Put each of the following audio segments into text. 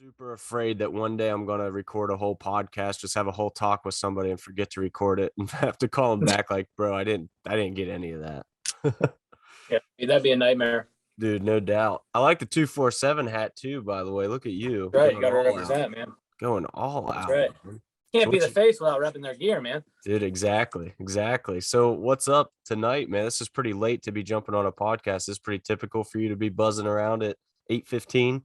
Super afraid that one day I'm gonna record a whole podcast, just have a whole talk with somebody and forget to record it and have to call them back like, bro, I didn't get any of that. Yeah, that'd be a nightmare. Dude, no doubt. I like the 247 hat too, by the way. Look at you. Right, Going you gotta all represent, out. man. Going all That's out. right. Man. Can't So be what the face without repping their gear, man. Dude, exactly. Exactly. So what's up tonight, man? This is pretty late to be jumping on a podcast. This is pretty typical for you to be buzzing around at 8:15.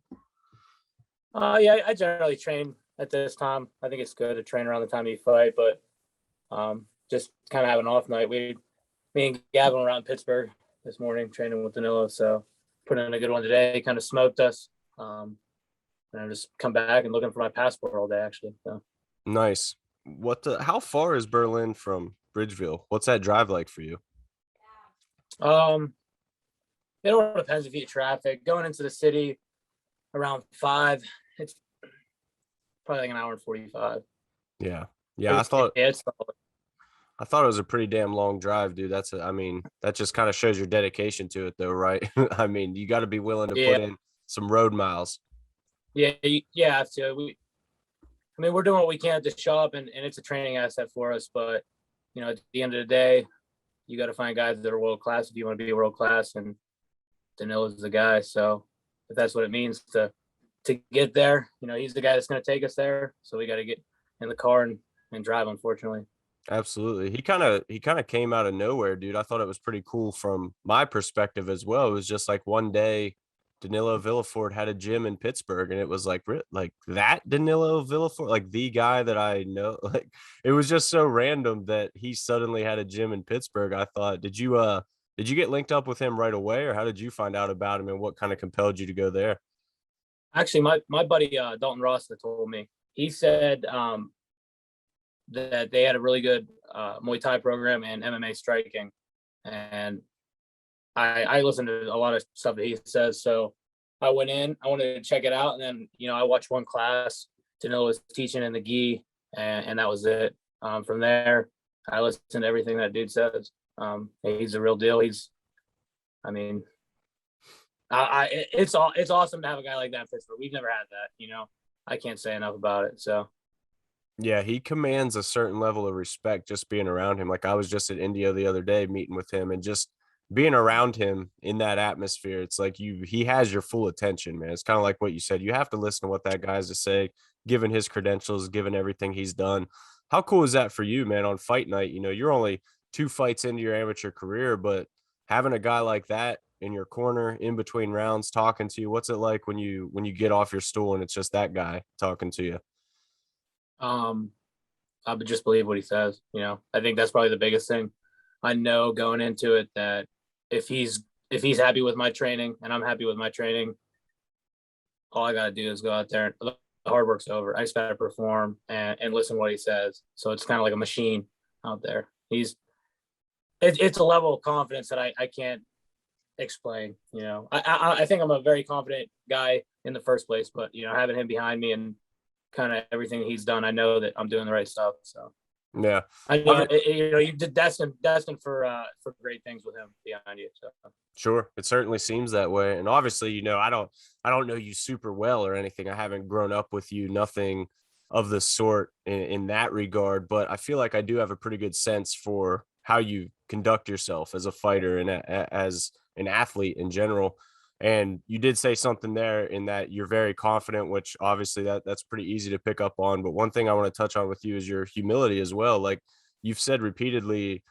Yeah, I generally train at this time. I think it's good to train around the time you fight, but just kind of have an off night. Me and Gavin were out in Pittsburgh this morning training with Danilo, so put in a good one today. Kind of smoked us, and I just come back and looking for my passport all day, actually. So. Nice. How far is Berlin from Bridgeville? What's that drive like for you? It all depends if you get traffic. Going into the city around 5, it's probably like an hour and 45. Yeah. Yeah, I thought it's it was a pretty damn long drive, dude. That just kind of shows your dedication to it though, right? I mean, you got to be willing to put in some road miles. Yeah, you have to. We're doing what we can to show up, and it's a training asset for us. But, at the end of the day, you got to find guys that are world class if you want to be world class, and Danilo is the guy. So if that's what it means to get there, he's the guy that's going to take us there. So we got to get in the car and drive, unfortunately. Absolutely. He kind of came out of nowhere, dude. I thought it was pretty cool from my perspective as well. It was just like one day Danilo Villefort had a gym in Pittsburgh, and it was like that Danilo Villefort, like the guy that I know. Like it was just so random that he suddenly had a gym in Pittsburgh. I thought, did you get linked up with him right away, or how did you find out about him, and what kind of compelled you to go there? Actually, my buddy Dalton Ross told me. He said that they had a really good Muay Thai program and MMA striking, and I listened to a lot of stuff that he says. So I went in, I wanted to check it out. And then, I watched one class. Danilo was teaching in the gi, and that was it. From there, I listened to everything that dude says. He's a real deal. It's awesome to have a guy like that in Pittsburgh. We've never had that, I can't say enough about it. So. Yeah, he commands a certain level of respect just being around him. Like I was just at Indio the other day meeting with him, and just being around him in that atmosphere, it's like he has your full attention, man. It's kind of like what you said. You have to listen to what that guy has to say, given his credentials, given everything he's done. How cool is that for you, man, on fight night? You're only 2 fights into your amateur career, but having a guy like that in your corner in between rounds talking to you, what's it like when you get off your stool and it's just that guy talking to you? I would just believe what he says. I think that's probably the biggest thing. I know going into it that if he's happy with my training and I'm happy with my training, all I got to do is go out there and the hard work's over. I just got to perform and listen to what he says. So it's kind of like a machine out there. It's a level of confidence that I can't explain. I think I'm a very confident guy in the first place, but having him behind me and kind of everything he's done, I know that I'm doing the right stuff. So yeah, I know you did destined for great things with him behind you. So sure, it certainly seems that way. And obviously, I don't know you super well or anything. I haven't grown up with you, nothing of the sort in that regard. But I feel like I do have a pretty good sense for how you conduct yourself as a fighter and as an athlete in general. And you did say something there in that you're very confident, which obviously that's pretty easy to pick up on. But one thing I want to touch on with you is your humility as well. Like you've said repeatedly,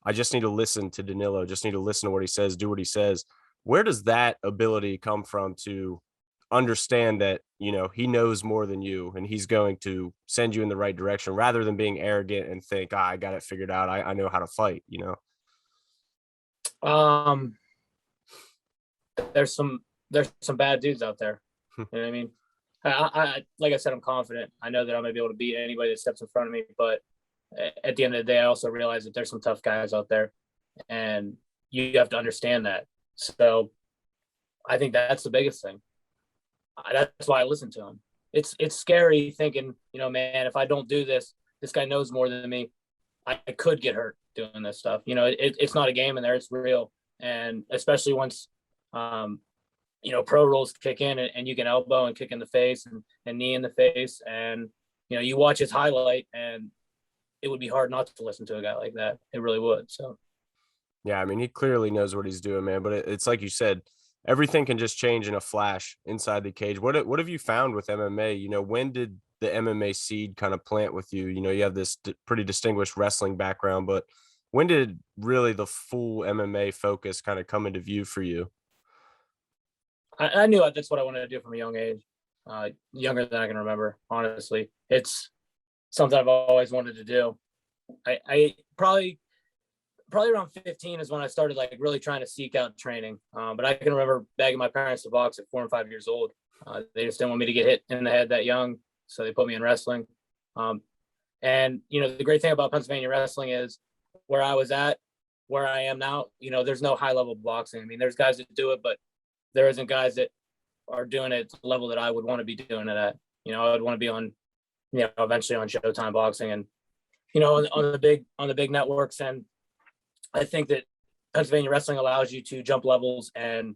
I just need to listen to Danilo, just need to listen to what he says, do what he says. Where does that ability come from to understand that, he knows more than you and he's going to send you in the right direction rather than being arrogant and think, I got it figured out. I know how to fight, There's some bad dudes out there. You know what I mean? I like I said, I'm confident. I know that I'm gonna be able to beat anybody that steps in front of me. But at the end of the day, I also realize that there's some tough guys out there, and you have to understand that. So I think that's the biggest thing. That's why I listen to him. It's scary thinking, man, if I don't do this, this guy knows more than me. I could get hurt doing this stuff. It's not a game in there; it's real. And especially once pro rules kick in and you can elbow and kick in the face and knee in the face. And, you watch his highlight and it would be hard not to listen to a guy like that. It really would. So, Yeah, I mean, he clearly knows what he's doing, man. But it's like you said, everything can just change in a flash inside the cage. What have you found with MMA? When did the MMA seed kind of plant with you? You have this pretty distinguished wrestling background, but when did really the full MMA focus kind of come into view for you? I knew that's what I wanted to do from a young age, younger than I can remember. Honestly, it's something I've always wanted to do. I probably around 15 is when I started like really trying to seek out training. But I can remember begging my parents to box at 4 and 5 years old. They just didn't want me to get hit in the head that young, so they put me in wrestling. And the great thing about Pennsylvania wrestling is where I was at, where I am now. There's no high level boxing. I mean, there's guys that do it, but there isn't guys that are doing it at the level that I would want to be doing it at. I would want to be on, eventually on Showtime boxing and, on the big networks. And I think that Pennsylvania wrestling allows you to jump levels and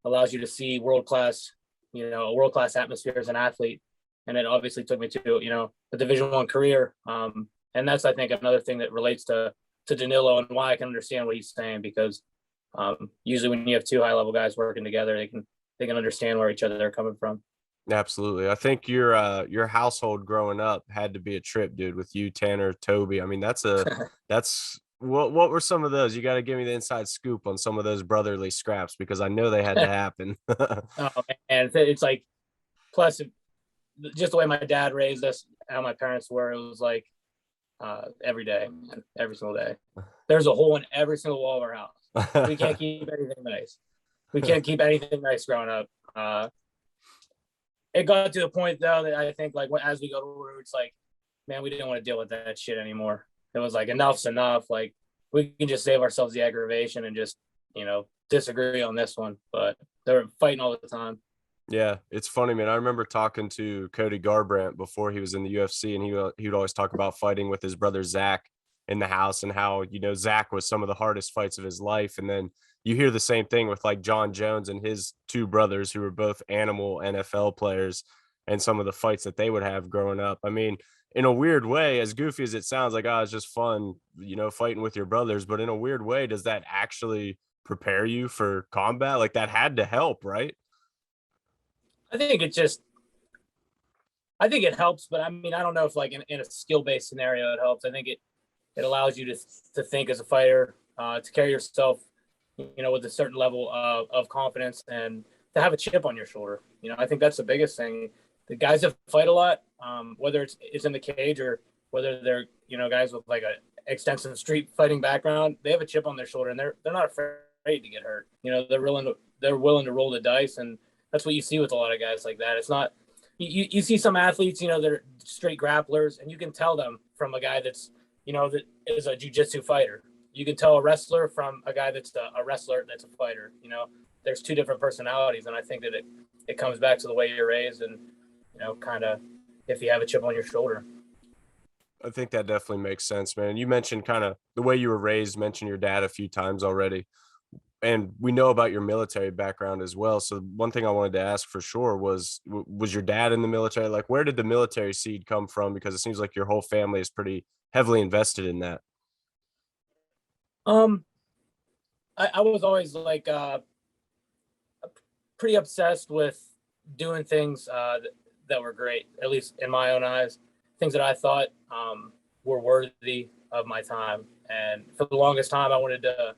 allows you to see world-class, a world-class atmosphere as an athlete. And it obviously took me to, a Division I career. And that's, I think, another thing that relates to Danilo and why I can understand what he's saying, because usually when you have two high-level guys working together, they can understand where each other are coming from. Absolutely. I think your household growing up had to be a trip, dude, with you, Tanner, Toby. I mean, that's what were some of those? You got to give me the inside scoop on some of those brotherly scraps, because I know they had to happen. Oh, and it's like, plus just the way my dad raised us, how my parents were, it was like every day, every single day. There's a hole in every single wall of our house. We can't keep anything nice. We can't keep anything nice growing up. It got to the point though that I think like as we got older, it's like, man, we didn't want to deal with that shit anymore. It was like, enough's enough. Like we can just save ourselves the aggravation and just, disagree on this one. But they're fighting all the time. Yeah, it's funny, man. I remember talking to Cody Garbrandt before he was in the UFC, and he would always talk about fighting with his brother Zach in the house, and how Zach was some of the hardest fights of his life. And then you hear the same thing with like John Jones and his two brothers, who were both animal NFL players, and some of the fights that they would have growing up. I mean, in a weird way, as goofy as it sounds, like, it's just fun, fighting with your brothers. But in a weird way, does that actually prepare you for combat? Like, that had to help, right? I think it helps, but I mean, I don't know if like in a skill-based scenario it helps. I think it allows you to think as a fighter, to carry yourself, with a certain level of confidence, and to have a chip on your shoulder. I think that's the biggest thing. The guys that fight a lot, whether it's in the cage or whether they're, guys with like a extensive street fighting background, they have a chip on their shoulder and they're not afraid to get hurt. They're willing to roll the dice, and that's what you see with a lot of guys like that. It's not, you see some athletes, they're straight grapplers, and you can tell them from a guy that's, that is a jiu-jitsu fighter. You can tell a wrestler from a guy that's a wrestler that's a fighter. There's two different personalities, and I think that it comes back to the way you're raised and, kind of if you have a chip on your shoulder. I think that definitely makes sense, man. You mentioned kind of the way you were raised, mentioned your dad a few times already. And we know about your military background as well. So one thing I wanted to ask for sure was your dad in the military? Like, where did the military seed come from? Because it seems like your whole family is pretty heavily invested in that. I was always like pretty obsessed with doing things that were great, at least in my own eyes, things that I thought were worthy of my time. And for the longest time, I wanted to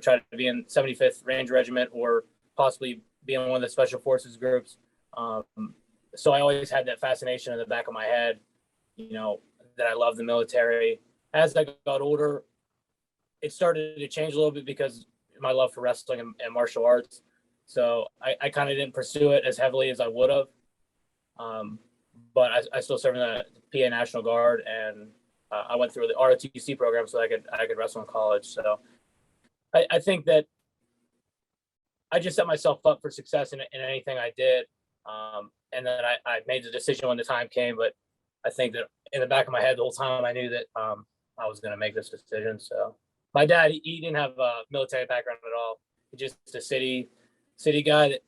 try to be in 75th Ranger Regiment or possibly be in one of the special forces groups. So I always had that fascination in the back of my head, that I love the military. As I got older, it started to change a little bit because my love for wrestling and martial arts. So I kind of didn't pursue it as heavily as I would have. But I still serve in the PA National Guard, and I went through the ROTC program so I could wrestle in college. So I think that I just set myself up for success in anything I did. And then I made the decision when the time came, but I think that in the back of my head the whole time I knew that I was going to make this decision. So my dad, he didn't have a military background at all. He's just a city guy that,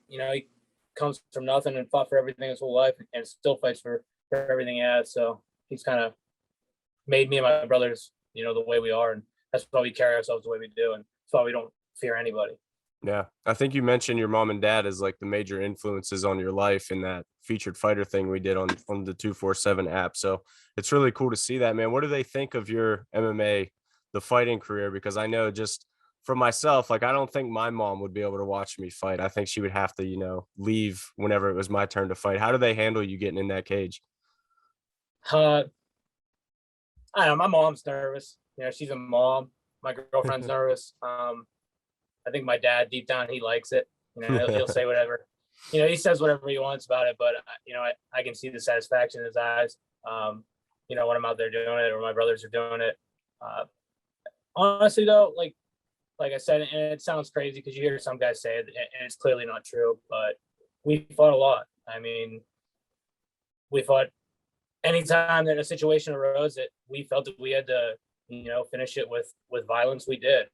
comes from nothing and fought for everything his whole life and still fights for everything he has. So he's kind of made me and my brothers, the way we are. And that's why we carry ourselves the way we do. And that's why we don't fear anybody. Yeah. I think you mentioned your mom and dad as like the major influences on your life in that featured fighter thing we did on the 247 app. So it's really cool to see that, man. What do they think of your MMA, the fighting career? Because I know just for myself, like, I don't think my mom would be able to watch me fight. I think she would have to, leave whenever it was my turn to fight. How do they handle you getting in that cage? I don't know. My mom's nervous. She's a mom. My girlfriend's nervous. I think my dad, deep down, he likes it. He'll say whatever. He says whatever he wants about it, but I can see the satisfaction in his eyes. When I'm out there doing it, or my brothers are doing it. Honestly, though, like I said, and it sounds crazy because you hear some guys say it, and it's clearly not true. But we fought a lot. I mean, we fought anytime that a situation arose that we felt that we had to, finish it with violence. We did.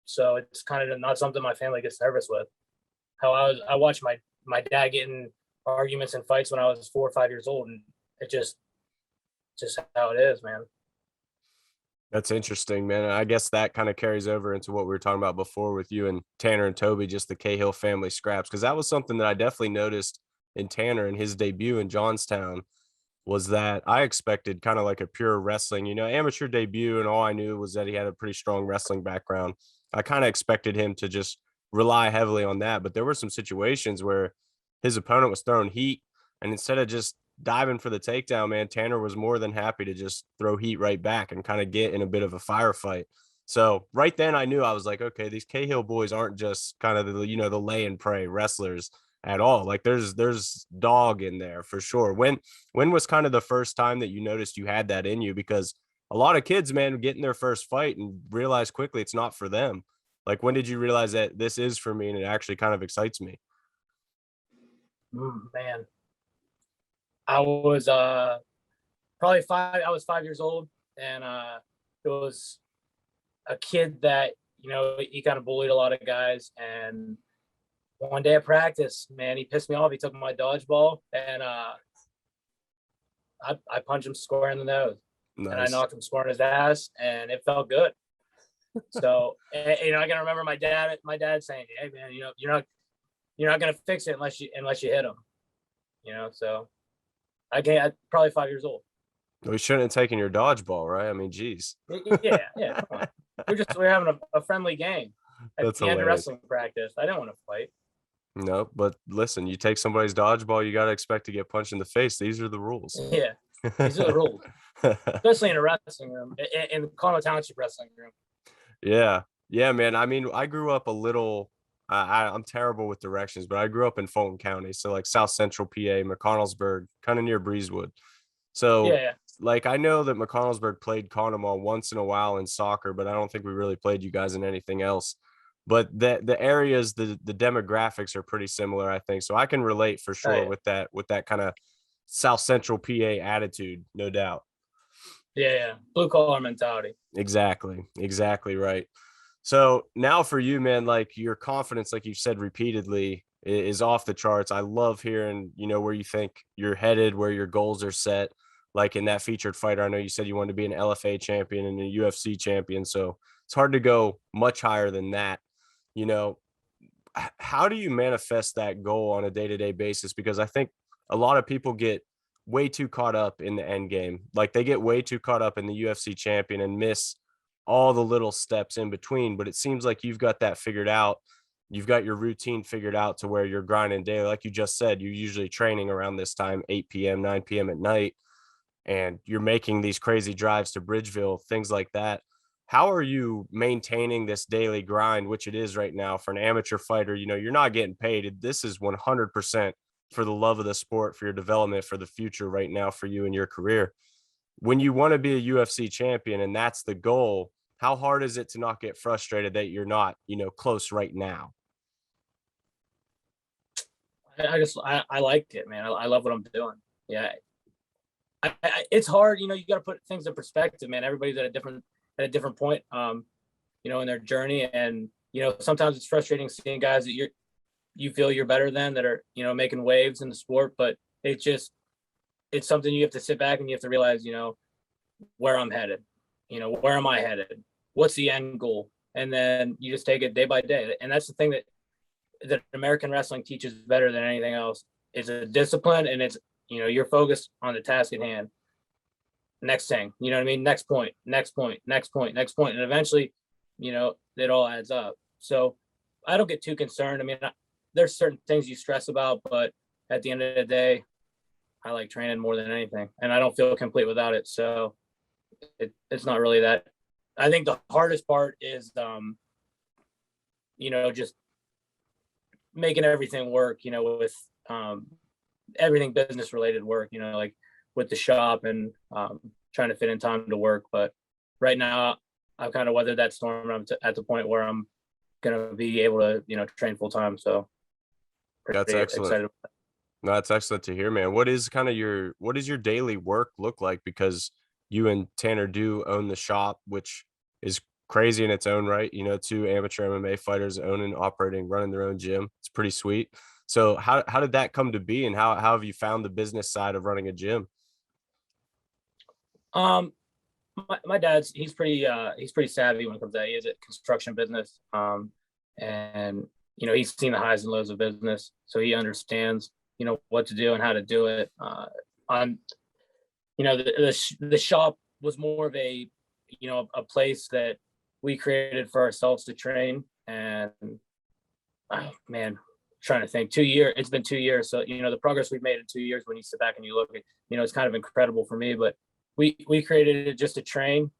So it's kind of not something my family gets nervous with. I watched my dad get in arguments and fights when I was 4 or 5 years old, and it just how it is, man. That's interesting, man. And I guess that kind of carries over into what we were talking about before with you and Tanner and Toby, just the Cahill family scraps. Because that was something that I definitely noticed in Tanner in his debut in Johnstown, was that I expected kind of like a pure wrestling, amateur debut. And all I knew was that he had a pretty strong wrestling background. I kind of expected him to just rely heavily on that. But there were some situations where his opponent was throwing heat, and instead of just diving for the takedown, man, Tanner was more than happy to just throw heat right back and kind of get in a bit of a firefight. So right then I knew, I was like, okay, these Cahill boys aren't just kind of the lay and pray wrestlers at all. Like there's dog in there for sure. When was kind of the first time that you noticed you had that in you? Because a lot of kids, man, get in their first fight and realize quickly it's not for them. Like, when did you realize that this is for me and it actually kind of excites me? Man, I was probably 5. I was 5 years old, and it was a kid that he kind of bullied a lot of guys. And one day at practice, man, he pissed me off. He took my dodgeball, and I punched him square in the nose. Nice. And I knocked him square in his ass, and it felt good. So I can remember my dad saying, "Hey, man, you're not gonna fix it unless you hit him." So I probably 5 years old. We shouldn't have taken your dodgeball, right? I mean, geez. Yeah. Come on. We're having a friendly game at That's the end of hilarious. wrestling practice. I didn't want to fight. No, but listen, you take somebody's dodgeball, you got to expect to get punched in the face. These are the rules. Yeah, these are the rules, especially in a wrestling room, in the Colorado Township wrestling room. Yeah, man. I mean, I grew up a little. I'm terrible with directions, but I grew up in Fulton County, so like South Central PA, McConnellsburg, kind of near Breezewood. So, yeah. Like, I know that McConnellsburg played Conemaugh once in a while in soccer, but I don't think we really played you guys in anything else. But the areas, the demographics are pretty similar, I think. So I can relate for sure with that kind of South Central PA attitude, no doubt. Yeah. Blue collar mentality. Exactly right. So now for you, man, like, your confidence, like you've said repeatedly, is off the charts. I love hearing, where you think you're headed, where your goals are set. Like in that featured fighter, I know you said you wanted to be an LFA champion and a UFC champion. So it's hard to go much higher than that. How do you manifest that goal on a day-to-day basis? Because I think a lot of people get way too caught up in the end game. Like, they get way too caught up in the UFC champion and miss all the little steps in between. But it seems like you've got that figured out. You've got your routine figured out to where you're grinding daily. Like you just said, you're usually training around this time, 8 p.m., 9 p.m. at night, and you're making these crazy drives to Bridgeville, things like that. How are you maintaining this daily grind, which it is right now for an amateur fighter? You're not getting paid. This is 100% for the love of the sport, for your development, for the future right now for you and your career. When you want to be a UFC champion and that's the goal, how hard is it to not get frustrated that you're not, close right now? I like it, man. I love what I'm doing. Yeah. It's hard, you got to put things in perspective, man. Everybody's at a different point, in their journey. And, sometimes it's frustrating seeing guys that you feel you're better than, that are, you know, making waves in the sport, but it's something you have to sit back and you have to realize, you know, where I'm headed, you know, where am I headed? What's the end goal? And then you just take it day by day. And that's the thing that American wrestling teaches better than anything else. It's a discipline, and it's, you know, you're focused on the task at hand. Next thing, you know what I mean? Next point, next point, next point, next point. And eventually, you know, it all adds up. So I don't get too concerned. I mean, there's certain things you stress about, but at the end of the day, I like training more than anything, and I don't feel complete without it. So it's not really that. I think the hardest part is, you know, just making everything work, you know, with everything business related work, you know, like with the shop and trying to fit in time to work. But right now I've kind of weathered that storm. I'm at the point where I'm going to be able to, you know, train full time. So That's excellent. excited. No, that's excellent to hear, man. What is your daily work look like? Because you and Tanner do own the shop, which is crazy in its own right. You know, two amateur MMA fighters owning, operating, running their own gym. It's pretty sweet. So how did that come to be, and how have you found the business side of running a gym? Um, my dad's, he's pretty savvy when it comes to that. He has a construction business. And you know, he's seen the highs and lows of business, so he understands, you know, what to do and how to do it. You know, the shop was more of a, you know, a place that we created for ourselves to train. And oh, man, trying to think, it's been 2 years. So, you know, the progress we've made in 2 years, when you sit back and you look at, you know, it's kind of incredible for me. But we created it just to train.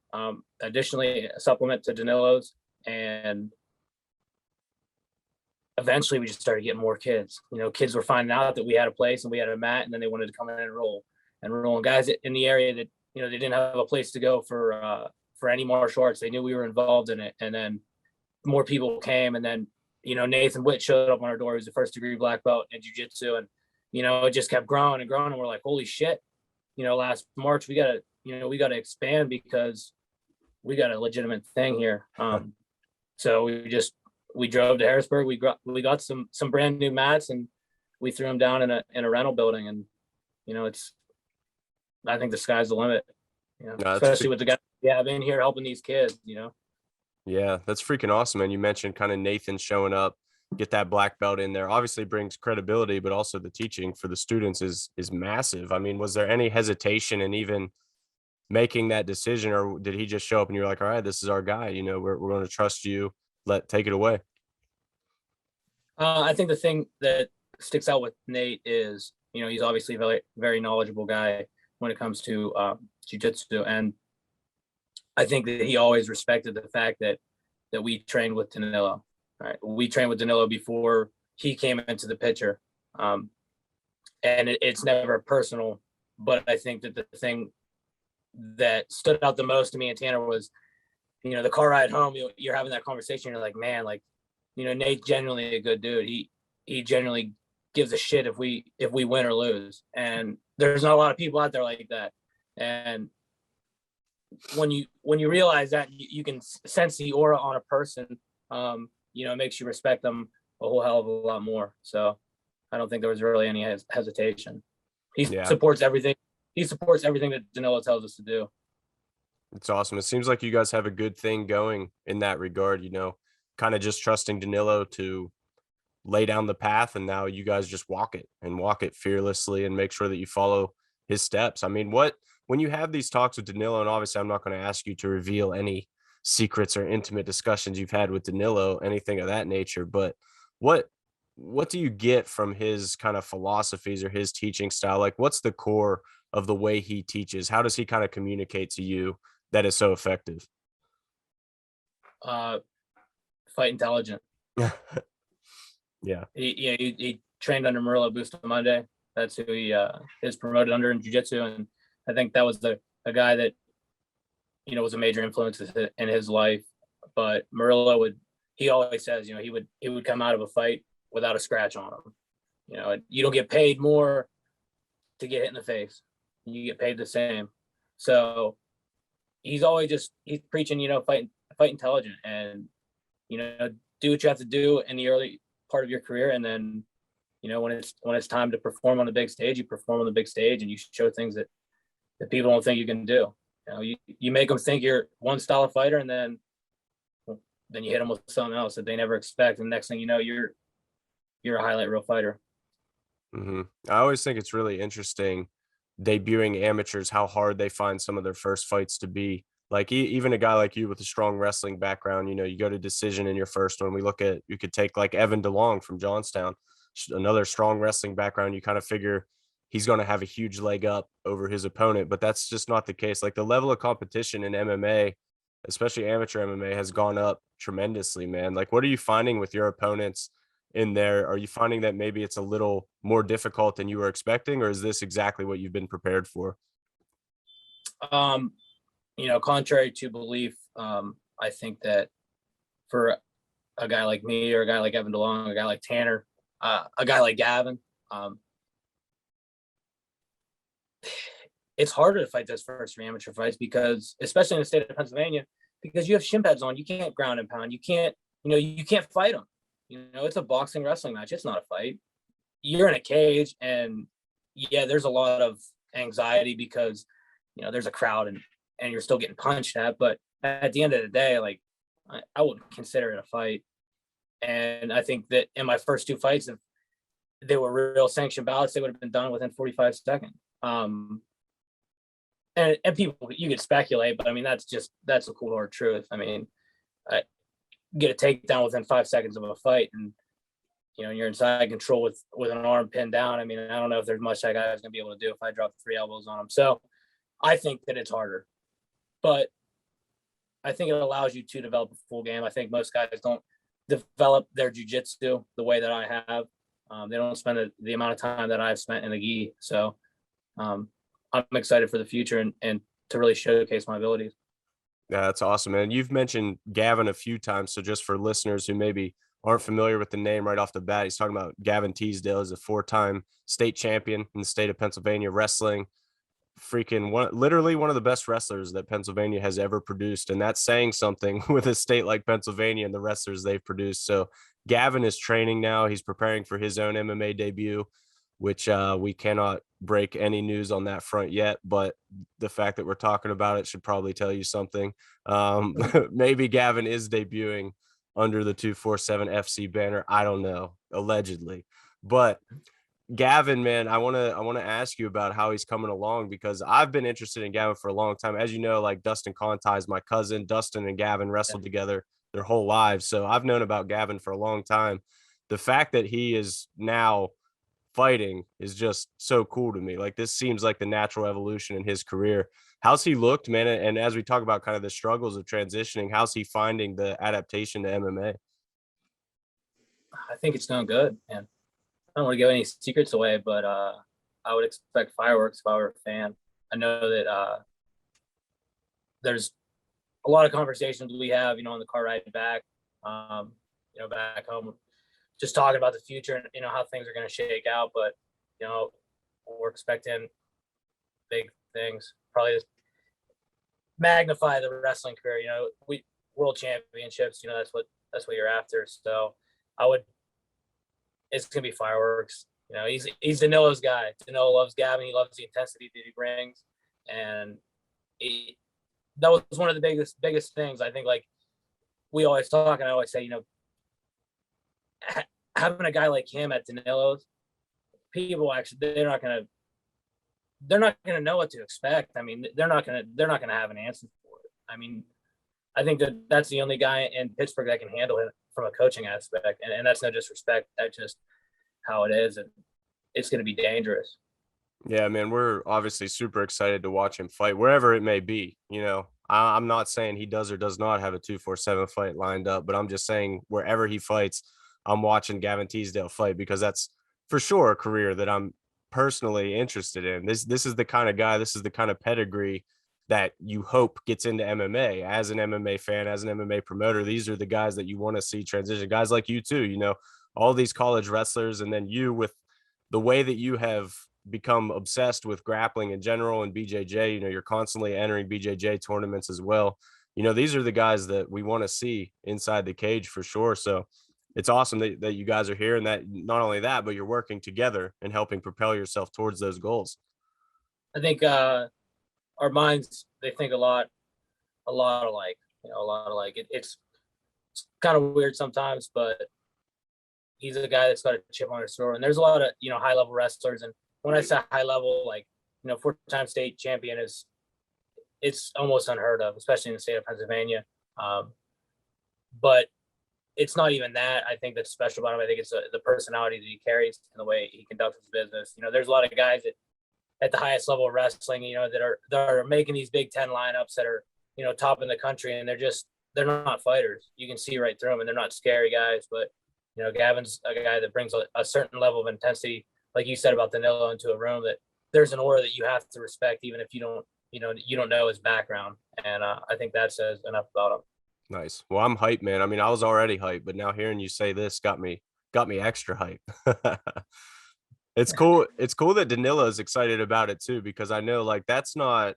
Additionally, a supplement to Danilo's, and eventually we just started getting more kids. You know, kids were finding out that we had a place and we had a mat, and then they wanted to come in and roll. And guys in the area that, you know, they didn't have a place to go for any martial arts. They knew we were involved in it. And then more people came, and then, you know, Nathan Witt showed up on our door. He was a first degree black belt in jiu-jitsu. And, you know, it just kept growing and growing. And we're like, holy shit, you know, last March, we got to expand, because we got a legitimate thing here. So we drove to Harrisburg. We got some brand new mats, and we threw them down in a rental building. And, you know, I think the sky's the limit, you know, No, especially with the guys we have in here helping these kids, you know. Yeah, that's freaking awesome. And you mentioned kind of Nathan showing up, get that black belt in there. Obviously brings credibility, but also the teaching for the students is massive. I mean, was there any hesitation in even making that decision, or did he just show up and you're like, all right, this is our guy, you know, we're going to trust you, take it away? I think the thing that sticks out with Nate is, you know, he's obviously a very, very knowledgeable guy when it comes to jiu-jitsu. And I think that he always respected the fact that we trained with Danilo. Right? We trained with Danilo before he came into the picture. And it's never personal, but I think that the thing that stood out the most to me and Tanner was, you know, the car ride home, you're having that conversation. You're like, man, like, you know, Nate's genuinely a good dude. He genuinely gives a shit if we win or lose. And there's not a lot of people out there like that. And when you realize that, you can sense the aura on a person, you know, it makes you respect them a whole hell of a lot more. So I don't think there was really any hesitation. He supports everything. He supports everything that Danilo tells us to do. It's awesome. It seems like you guys have a good thing going in that regard, you know, kind of just trusting Danilo to lay down the path, and now you guys just walk it fearlessly and make sure that you follow his steps. I mean, when you have these talks with Danilo, and obviously I'm not going to ask you to reveal any secrets or intimate discussions you've had with Danilo, anything of that nature, but what do you get from his kind of philosophies or his teaching style? Like, what's the core of the way he teaches? How does he kind of communicate to you that is so effective? Fight intelligent. Yeah. He trained under Murillo Bustamante. That's who he is promoted under in jiu-jitsu. And I think that was a guy that, you know, was a major influence in his life. But Murillo he always says, you know, he would come out of a fight without a scratch on him. You know, you don't get paid more to get hit in the face. You get paid the same. So he's preaching, you know, fight intelligent, and, you know, do what you have to do in the part of your career. And then, you know, when it's time to perform on the big stage, you perform on the big stage and you show things that people don't think you can do. You know, you make them think you're one style of fighter, and then you hit them with something else that they never expect. And the next thing you know, you're a highlight reel fighter. Mm-hmm. I always think it's really interesting debuting amateurs, how hard they find some of their first fights to be. Like even a guy like you with a strong wrestling background, you know, you go to decision in your first one. You could take like Evan DeLong from Johnstown, another strong wrestling background. You kind of figure he's going to have a huge leg up over his opponent, but that's just not the case. Like the level of competition in MMA, especially amateur MMA, has gone up tremendously, man. Like what are you finding with your opponents in there? Are you finding that maybe it's a little more difficult than you were expecting, or is this exactly what you've been prepared for? You know, contrary to belief, I think that for a guy like me, or a guy like Evan DeLong, a guy like Tanner, a guy like Gavin, it's harder to fight those first three amateur fights because, especially in the state of Pennsylvania, because you have shin pads on, you can't ground and pound, you can't fight them. You know, it's a boxing wrestling match. It's not a fight. You're in a cage, and yeah, there's a lot of anxiety because, you know, there's a crowd and you're still getting punched at. But at the end of the day, like I wouldn't consider it a fight. And I think that in my first two fights, if they were real sanctioned bouts, they would have been done within 45 seconds. And people, you could speculate, but I mean, that's a cool hard truth. I mean, I get a takedown within 5 seconds of a fight, and you know, you're inside control with an arm pinned down. I mean, I don't know if there's much that guy is going to be able to do if I drop 3 elbows on him. So I think that it's harder, but I think it allows you to develop a full game. I think most guys don't develop their jiu-jitsu the way that I have. They don't spend the amount of time that I've spent in the gi. So I'm excited for the future and to really showcase my abilities. Yeah, that's awesome, man. You've mentioned Gavin a few times. So just for listeners who maybe aren't familiar with the name right off the bat, he's talking about Gavin Teasdale. Is a 4-time state champion in the state of Pennsylvania wrestling. Literally one of the best wrestlers that Pennsylvania has ever produced. And that's saying something with a state like Pennsylvania and the wrestlers they've produced. So Gavin is training now. He's preparing for his own MMA debut, which we cannot break any news on that front yet, but the fact that we're talking about it should probably tell you something. Maybe Gavin is debuting under the 247 FC banner. I don't know, allegedly. But Gavin, man, I want to ask you about how he's coming along, because I've been interested in Gavin for a long time. As you know, like Dustin Conti is my cousin. Dustin and Gavin wrestled together their whole lives. So I've known about Gavin for a long time. The fact that he is now fighting is just so cool to me. Like this seems like the natural evolution in his career. How's he looked, man? And as we talk about kind of the struggles of transitioning, how's he finding the adaptation to MMA? I think it's going good, man. I don't want to give any secrets away, but I would expect fireworks if I were a fan. I know that there's a lot of conversations we have, you know, on the car ride back, you know, back home, just talking about the future and, you know, how things are going to shake out. But, you know, we're expecting big things, probably just magnify the wrestling career. You know, world championships, you know, that's what you're after. So it's going to be fireworks. You know, he's Danilo's guy. Danilo loves Gavin. He loves the intensity that he brings. And that was one of the biggest things. I think, like, we always talk, and I always say, you know, having a guy like him at Danilo's, people actually, they're not going to know what to expect. I mean, they're not going to have an answer for it. I mean, I think that's the only guy in Pittsburgh that can handle it from a coaching aspect. And that's no disrespect. That's just how it is. And it's going to be dangerous. Yeah, man, we're obviously super excited to watch him fight wherever it may be. You know, I'm not saying he does or does not have a 247 fight lined up, but I'm just saying wherever he fights, I'm watching Gavin Teasdale fight, because that's for sure a career that I'm personally interested in. This is the kind of guy, this is the kind of pedigree that you hope gets into MMA. As an MMA fan, as an MMA promoter, these are the guys that you want to see transition. Guys like you too, you know, all these college wrestlers, and then you, with the way that you have become obsessed with grappling in general and BJJ, you know, you're constantly entering BJJ tournaments as well. You know, these are the guys that we want to see inside the cage for sure. So it's awesome that you guys are here, and that not only that, but you're working together and helping propel yourself towards those goals. I think our minds, they think a lot alike. A lot alike. It's kind of weird sometimes, but he's a guy that's got a chip on his shoulder. And there's a lot of high level wrestlers, and when I say high level, like 4-time state champion it's almost unheard of, especially in the state of Pennsylvania. But it's not even that. I think that's special about him. I think it's the personality that he carries and the way he conducts his business. There's a lot of guys that at the highest level of wrestling, that are making these Big Ten lineups that are, top in the country, and they're not fighters. You can see right through them, and they're not scary guys. But Gavin's a guy that brings a certain level of intensity, like you said about Danilo, into a room, that there's an aura that you have to respect, even if you don't know his background. And I think that says enough about him. Nice. Well, I'm hyped, man. I mean, I was already hyped, but now hearing you say this got me extra hyped. It's cool. It's cool that Danilo is excited about it too, because I know like that's not,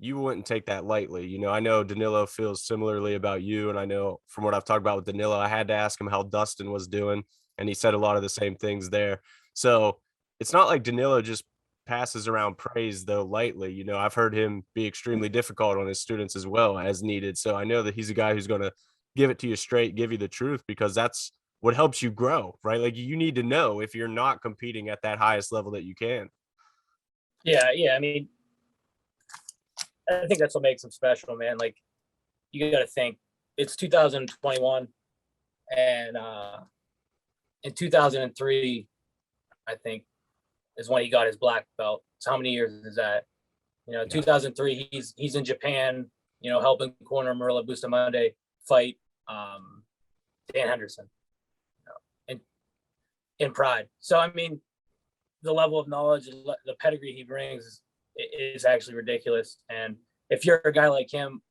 you wouldn't take that lightly. I know Danilo feels similarly about you. And I know from what I've talked about with Danilo, I had to ask him how Dustin was doing, and he said a lot of the same things there. So it's not like Danilo just passes around praise though lightly. I've heard him be extremely difficult on his students as well as needed. So I know that he's a guy who's going to give it to you straight, give you the truth, because that's what helps you grow, right? Like you need to know if you're not competing at that highest level that you can. Yeah. I mean, I think that's what makes him special, man. Like, you got to think it's 2021, and in 2003, I think, is when he got his black belt. So how many years is that? 2003, he's in Japan, helping corner Marilla Bustamante fight Dan Henderson, in Pride. So I mean, the level of knowledge, the pedigree he brings is actually ridiculous. And if you're a guy like him,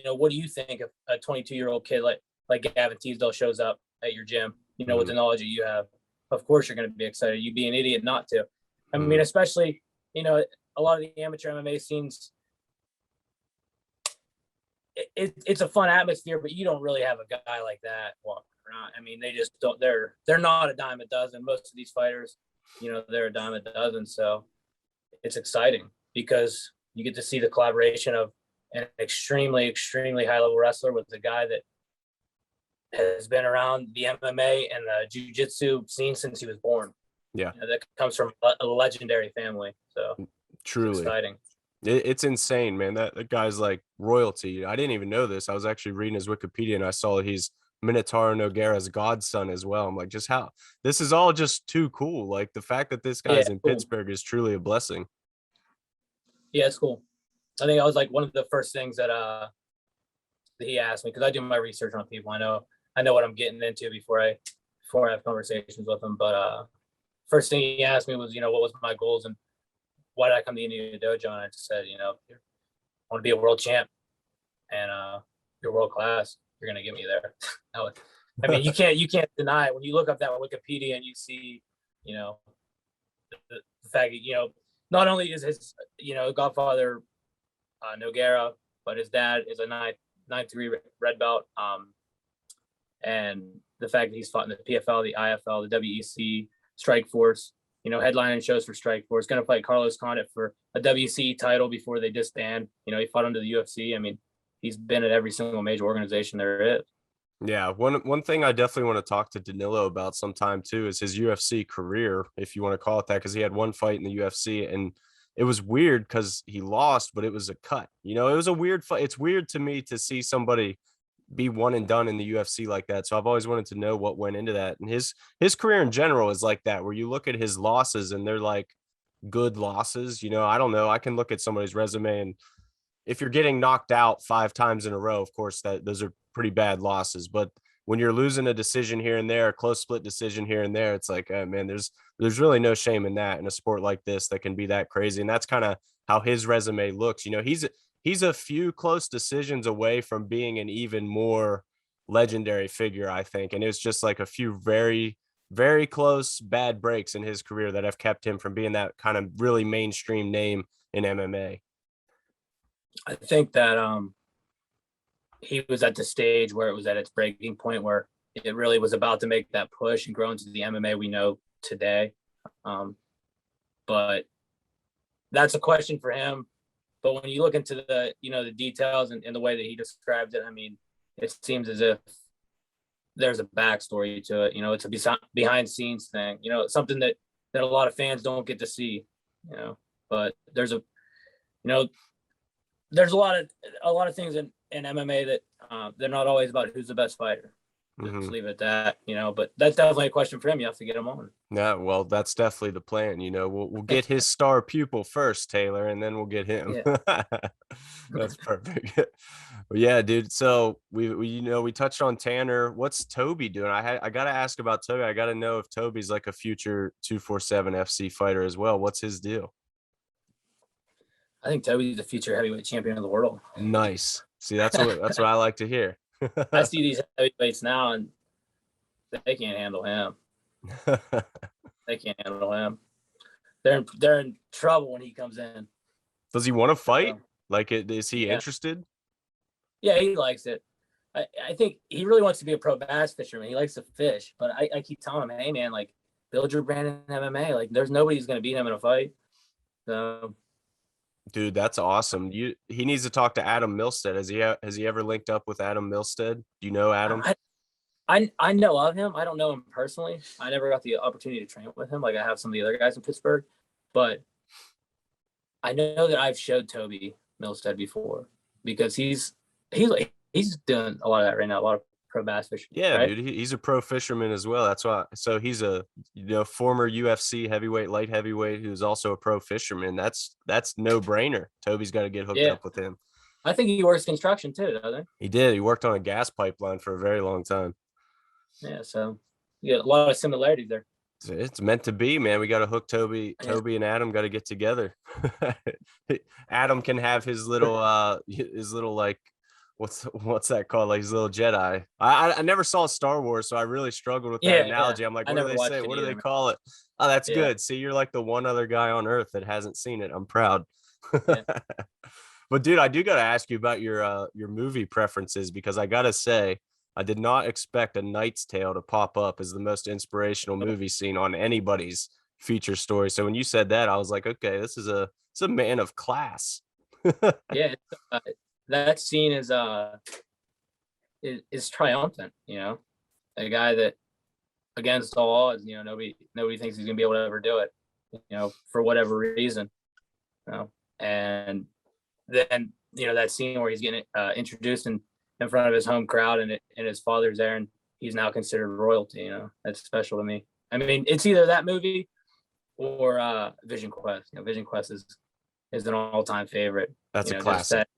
what do you think if a 22-year-old kid like Gavin Teasdale shows up at your gym, with the knowledge that you have? Of course you're going to be excited. You'd be an idiot not to. I mean, especially, a lot of the amateur MMA scenes, it's a fun atmosphere, but you don't really have a guy like that walking around. I mean, they just don't, they're not a dime a dozen. Most of these fighters, they're a dime a dozen. So it's exciting because you get to see the collaboration of an extremely, extremely high level wrestler with a guy that has been around the MMA and the jiu-jitsu scene since he was born. Yeah. That comes from a legendary family. So truly it's exciting. It's insane, man. That guy's like royalty. I didn't even know this. I was actually reading his Wikipedia and I saw that he's Minotauro Nogueira's godson as well. I'm like, just how this is all just too cool. Like the fact that this guy's in Pittsburgh is truly a blessing. Yeah, it's cool. I think I was like one of the first things that he asked me, because I do my research on people. I know what I'm getting into before I have conversations with them. But first thing he asked me was, what was my goals and why did I come to Indio Dojo? And I just said, I want to be a world champ, and you're world class. You're gonna get me there. I mean, you can't deny it. When you look up that Wikipedia and you see, the fact that not only is his godfather Nogueira, but his dad is a 9-3 red belt. And the fact that he's fought in the PFL, the IFL, the WEC, Strike Force, headlining shows for Strike Force, going to fight Carlos Condit for a WC title before they disband. He fought under the UFC. I mean, he's been at every single major organization there is. Yeah, one thing I definitely want to talk to Danilo about sometime too is his UFC career, if you want to call it that, because he had one fight in the UFC and it was weird because he lost, but it was a cut. It was a weird fight. It's weird to me to see somebody be one and done in the UFC like that. So I've always wanted to know what went into that. And his career in general is like that, where you look at his losses and they're like good losses. I don't know. I can look at somebody's resume, and if you're getting knocked out 5 times in a row, of course those are pretty bad losses. But when you're losing a decision here and there, a close split decision here and there, it's like, man, there's really no shame in that in a sport like this that can be that crazy. And that's kind of how his resume looks. He's a few close decisions away from being an even more legendary figure, I think. And it's just like a few very, very close bad breaks in his career that have kept him from being that kind of really mainstream name in MMA. I think that he was at the stage where it was at its breaking point, where it really was about to make that push and grow into the MMA we know today. But that's a question for him. But when you look into the, the details and the way that he described it, I mean, it seems as if there's a backstory to it. It's a behind scenes thing, something that a lot of fans don't get to see, but there's a lot of things in MMA that they're not always about who's the best fighter. Just leave it at that, but that's definitely a question for him. You have to get him on. Yeah, well, that's definitely the plan. We'll get his star pupil first, Taylor, and then we'll get him. Yeah. That's perfect. Well, yeah, dude. So we touched on Tanner. What's Toby doing? I gotta ask about Toby. I gotta know if Toby's like a future 247 FC fighter as well. What's his deal? I think Toby's the future heavyweight champion of the world. Nice. See, that's what I like to hear. I see these heavyweights now, and they can't handle him. They can't handle him. They're in trouble when he comes in. Does he want to fight? Is he interested? Yeah, he likes it. I think he really wants to be a pro bass fisherman. He likes to fish, but I keep telling him, hey man, like build your brand in MMA. Like there's nobody who's gonna beat him in a fight. So. Dude, that's awesome. He needs to talk to Adam Milstead. Has he ever linked up with Adam Milstead? Do you know Adam? I know of him. I don't know him personally. I never got the opportunity to train with him like I have some of the other guys in Pittsburgh, but I know that I've showed Toby Milstead before because he's doing a lot of that right now, a lot of pro bass fishing. Yeah, right? dude, he's a pro fisherman as well. That's why. So he's a former UFC heavyweight, light heavyweight, who's also a pro fisherman. That's no brainer. Toby's got to get hooked up with him. I think he works construction too, doesn't he? He did. He worked on a gas pipeline for a very long time. Yeah, so you got a lot of similarities there. It's meant to be, man. We got to hook Toby. Yeah. Toby and Adam got to get together. Adam can have his little like. What's that called? Like his little Jedi. I never saw Star Wars, so I really struggled with that analogy. I'm like, what do they say? What do they call it? Oh, that's good. See, you're like the one other guy on earth that hasn't seen it. I'm proud. Yeah. But dude, I do got to ask you about your movie preferences, because I got to say, I did not expect A Knight's Tale to pop up as the most inspirational movie scene on anybody's feature story. So when you said that, I was like, okay, it's a man of class. Yeah. That scene is triumphant, a guy that against all odds, nobody thinks he's gonna be able to ever do it, for whatever reason, and then that scene where he's getting introduced in front of his home crowd and his father's there and he's now considered royalty. That's special to me. I mean, it's either that movie or Vision Quest. Vision Quest is an all-time favorite. That's a classic.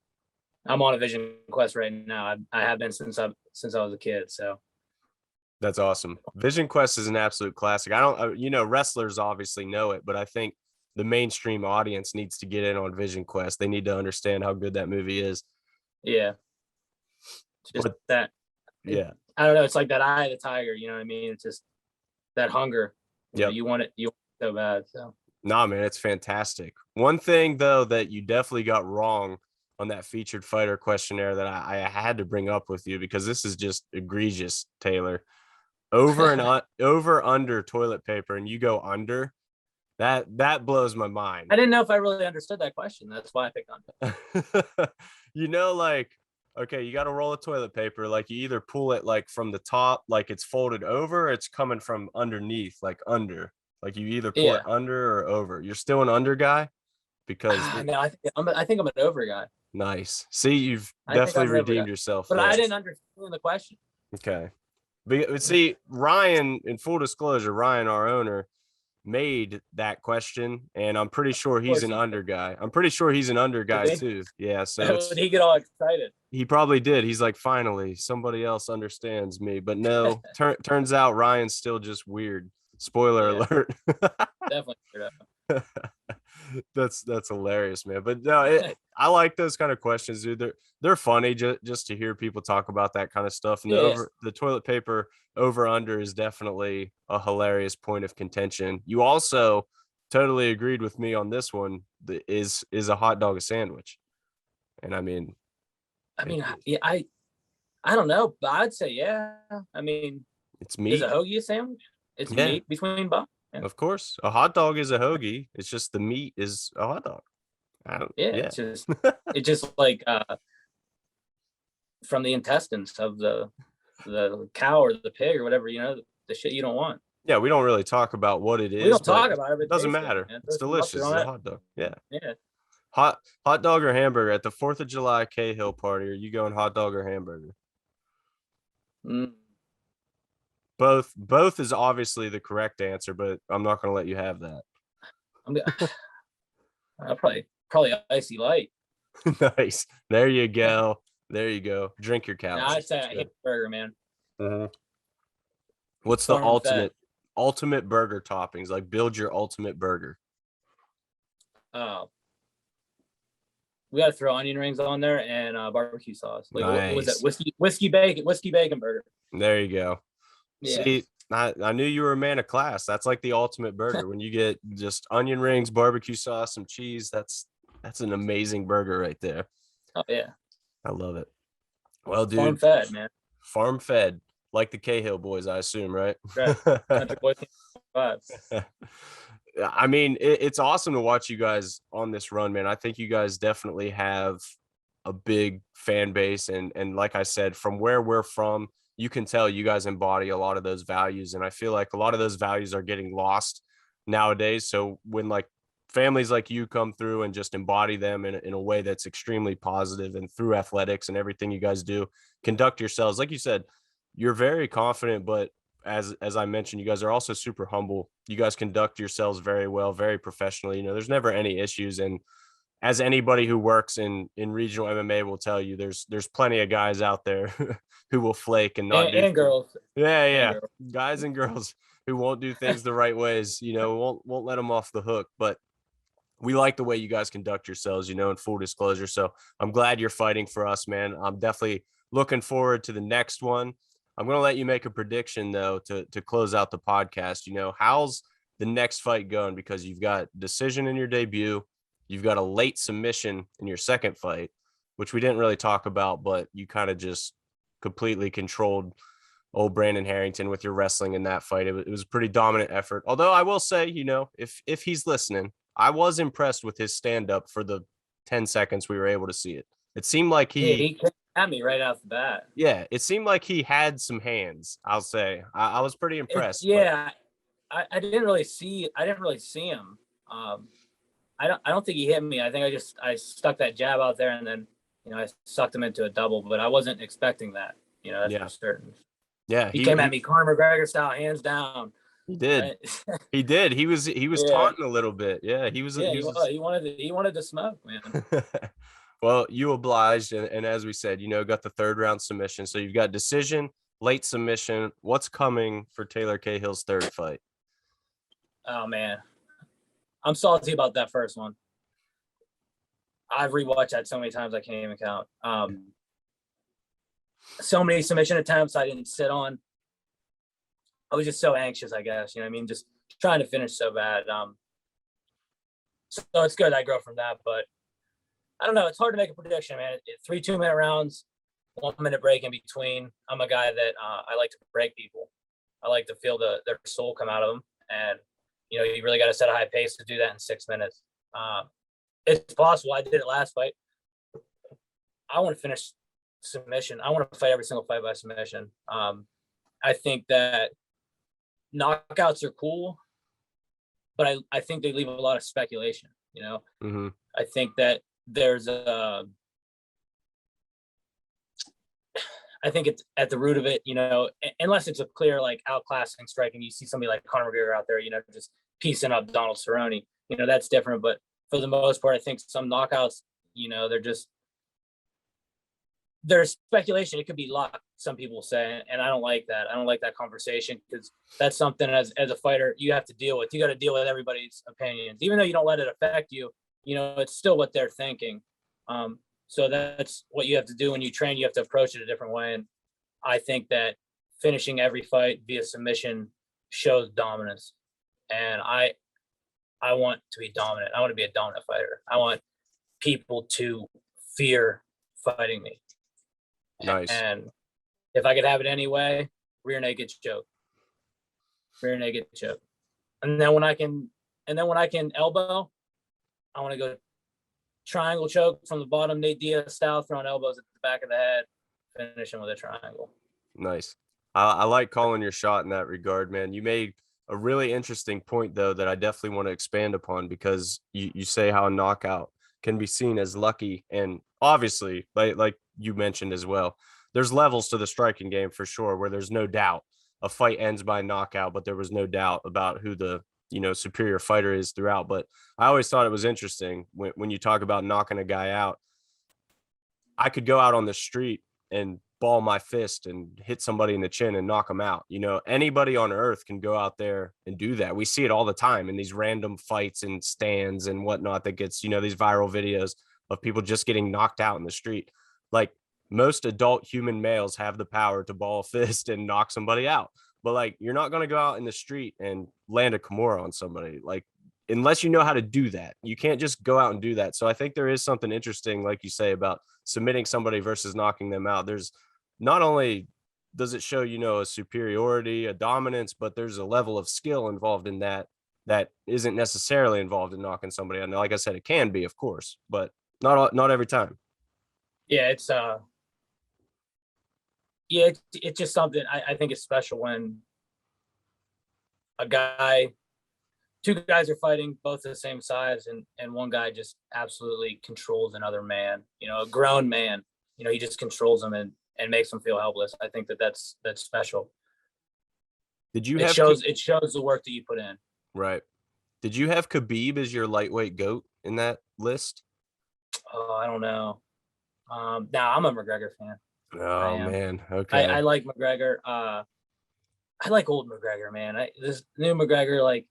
I'm on a Vision Quest right now. I have been since I was a kid. So that's awesome. Vision Quest is an absolute classic. I don't, wrestlers obviously know it, but I think the mainstream audience needs to get in on Vision Quest. They need to understand how good that movie is. Yeah. Yeah. I don't know. It's like that eye of the tiger. You know what I mean? It's just that hunger. You want it so bad. So. Nah, man, it's fantastic. One thing though that you definitely got wrong on that featured fighter questionnaire that I had to bring up with you, because this is just egregious, Taylor. Over under toilet paper, and you go under. That blows my mind. I didn't know if I really understood that question. That's why I picked under. Like, okay, you got to roll of toilet paper. Like you either pull it like from the top, like it's folded over, or it's coming from underneath, like under. Like you either pull it under or over. You're still an under guy? Because no, I think I'm an over guy. Nice. See, you've definitely redeemed yourself. But I didn't understand the question. Okay. But see, Ryan, in full disclosure, Ryan, our owner, made that question, and I'm pretty sure he's an under guy. I'm pretty sure he's an under guy too. Yeah. So did he get all excited? He probably did. He's like, finally, somebody else understands me. But no, turns out Ryan's still just weird. Spoiler alert. Definitely. That's hilarious, man. But no, I like those kind of questions, dude. They're funny just to hear people talk about that kind of stuff. And the toilet paper over under is definitely a hilarious point of contention. You also totally agreed with me on this one. Is a hot dog a sandwich? And I mean, I don't know, but I'd say yeah. I mean, It's Is meat. a hoagie a sandwich? It's Yeah, meat between buns. Yeah. of course. A hot dog is a hoagie. It's just the meat is a hot dog. I don't. Yeah, Yeah. it's just like from the intestines of the cow or the pig or whatever, the shit you don't want. Yeah, we don't really talk about what it We is, don't but talk about it, but it it doesn't tastes good, matter. man. It's Throw some mustard delicious. It's on a it. hot dog. Yeah. Yeah. Hot dog or hamburger at the 4th of July Cahill party. Are you going hot dog or hamburger? Mm. Both is obviously the correct answer, but I'm not going to let you have that. I'll probably icy light. Nice. There you go. There you go. Drink your No, cows. I'd say hamburger, man. Mm-hmm. What's the ultimate burger toppings? Like, build your ultimate burger. We got to throw onion rings on there and barbecue sauce. Like, nice. what was that? Whiskey bacon burger. There you go. Yeah. See, I knew you were a man of class. That's like the ultimate burger. When you get just onion rings, barbecue sauce, some cheese, that's an amazing burger right there. Oh yeah. I love it. Well, dude. Farm fed, man. Farm fed, like the Cahill boys, I assume, right? Right. Country boy vibes. I mean, it's awesome to watch you guys on this run, man. I think you guys definitely have a big fan base. And like I said, from where we're from, you can tell you guys embody a lot of those values. And I feel like a lot of those values are getting lost nowadays. So when like families like you come through and just embody them in a way that's extremely positive, and through athletics and everything you guys do, conduct yourselves, like you said, you're very confident, but as I mentioned, you guys are also super humble. You guys conduct yourselves very well, very professionally. You know, there's never any issues. And as anybody who works in regional MMA will tell you, there's plenty of guys out there who will flake and not and girls. Yeah, yeah. Girls. Guys and girls who won't do things the right ways, you know, won't let them off the hook. But we like the way you guys conduct yourselves, you know, in full disclosure. So I'm glad you're fighting for us, man. I'm definitely looking forward to the next one. I'm going to let you make a prediction, though, to close out the podcast. You know, how's the next fight going? Because you've got decision in your debut. You've got a late submission in your second fight, which we didn't really talk about, but you kind of just completely controlled old Brandon Harrington with your wrestling in that fight. It was a pretty dominant effort. Although I will say, you know, if he's listening, I was impressed with his stand-up for the 10 seconds we were able to see it. It seemed like he came at me right off the bat. Yeah, it seemed like he had some hands, I'll say. I was pretty impressed. I didn't really see him. I don't think he hit me. I think I stuck that jab out there, and then, you know, I sucked him into a double, but I wasn't expecting that. You know, that's for certain. Yeah, he came at me Conor McGregor style, hands down. He did. Right? He did. He was taunting a little bit. Yeah, he was. Yeah, he wanted to smoke, man. Well, you obliged, and as we said, you know, got the 3rd round submission. So you've got decision, late submission. What's coming for Taylor Cahill's 3rd fight? Oh man, I'm salty about that first one. I've rewatched that so many times I can't even count. So many submission attempts I didn't sit on. I was just so anxious, I guess. You know what I mean? Just trying to finish so bad. So it's good I grow from that, but I don't know. It's hard to make a prediction, man. 3 2-minute rounds, 1 minute break in between. I'm a guy that I like to break people. I like to feel their soul come out of them. And, you know, you really got to set a high pace to do that in 6 minutes. It's possible. I did it last fight. I want to finish submission. I want to fight every single fight by submission. I think that knockouts are cool, but I think they leave a lot of speculation, you know? Mm-hmm. I think that there's I think it's at the root of it, you know, unless it's a clear, like, outclassing striking. You see somebody like Conor McGregor out there, you know, just piecing up Donald Cerrone, you know, that's different. But for the most part, I think some knockouts, you know, there's speculation. It could be luck, some people say, and I don't like that. I don't like that conversation, because that's something as a fighter you have to deal with. You got to deal with everybody's opinions, even though you don't let it affect you. You know, it's still what they're thinking. So that's what you have to do when you train. You have to approach it a different way. And I think that finishing every fight via submission shows dominance. And I want to be dominant. I want to be a dominant fighter. I want people to fear fighting me. Nice. And if I could have it anyway, rear naked choke. rear naked choke. And then when I can elbow, I want to go triangle choke from the bottom, Nate Diaz style, throwing elbows at the back of the head, finishing with a triangle. Nice. I like calling your shot in that regard, man. You made a really interesting point, though, that I definitely want to expand upon, because you say how a knockout can be seen as lucky. And obviously, like you mentioned as well, there's levels to the striking game for sure, where there's no doubt a fight ends by knockout, but there was no doubt about who the superior fighter is throughout. But I always thought it was interesting when you talk about knocking a guy out. I could go out on the street and ball my fist and hit somebody in the chin and knock them out. Anybody on earth can go out there and do that. We see it all the time in these random fights and stands and whatnot that gets, these viral videos of people just getting knocked out in the street. Like, most adult human males have the power to ball a fist and knock somebody out. But like, you're not going to go out in the street and land a Kimura on somebody. Like, unless you know how to do that, you can't just go out and do that. So I think there is something interesting, like you say, about submitting somebody versus knocking them out. There's not only does it show, a superiority, a dominance, but there's a level of skill involved in that isn't necessarily involved in knocking somebody out. And like I said, it can be, of course, but not every time. Yeah, it's just something I think it's special when two guys are fighting, both the same size, and one guy just absolutely controls another man, a grown man, he just controls him and makes them feel helpless. I think that's special. It shows the work that you put in. Right. Did you have Khabib as your lightweight GOAT in that list? Oh, I don't know. I'm a McGregor fan. Oh man. Okay. I like McGregor. I like old McGregor, man. This new McGregor, like,